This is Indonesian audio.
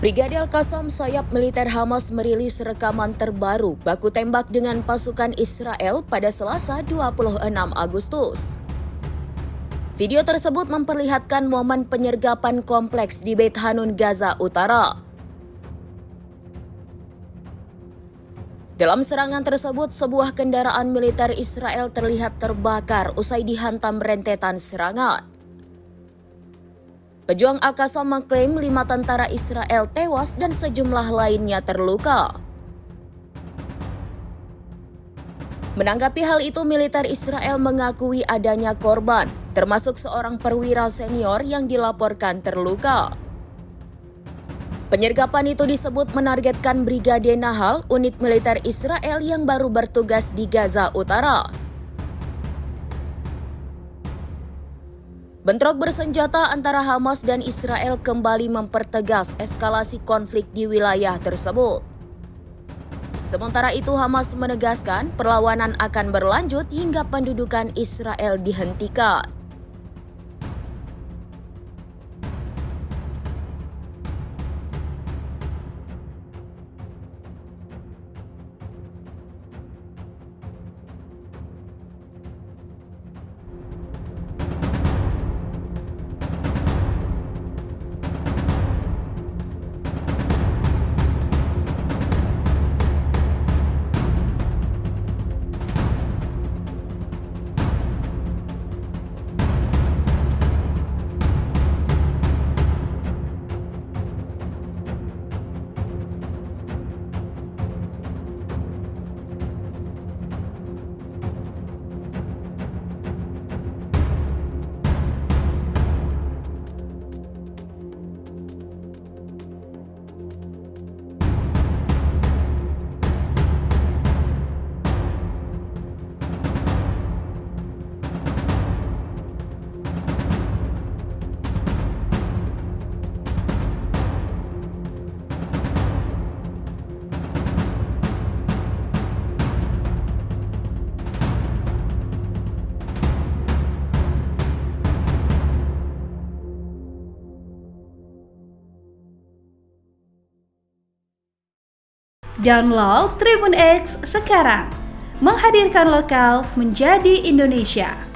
Brigadir Qassam, sayap militer Hamas merilis rekaman terbaru baku tembak dengan pasukan Israel pada Selasa 26 Agustus. Video tersebut memperlihatkan momen penyergapan kompleks di Beit Hanun, Gaza Utara. Dalam serangan tersebut, sebuah kendaraan militer Israel terlihat terbakar usai dihantam rentetan serangan. Pejuang Al-Qassam mengklaim 5 tentara Israel tewas dan sejumlah lainnya terluka. Menanggapi hal itu, militer Israel mengakui adanya korban, termasuk seorang perwira senior yang dilaporkan terluka. Penyergapan itu disebut menargetkan Brigade Nahal, unit militer Israel yang baru bertugas di Gaza Utara. Bentrok bersenjata antara Hamas dan Israel kembali mempertegas eskalasi konflik di wilayah tersebut. Sementara itu, Hamas menegaskan perlawanan akan berlanjut hingga pendudukan Israel dihentikan. Download Tribun X sekarang, menghadirkan lokal menjadi Indonesia.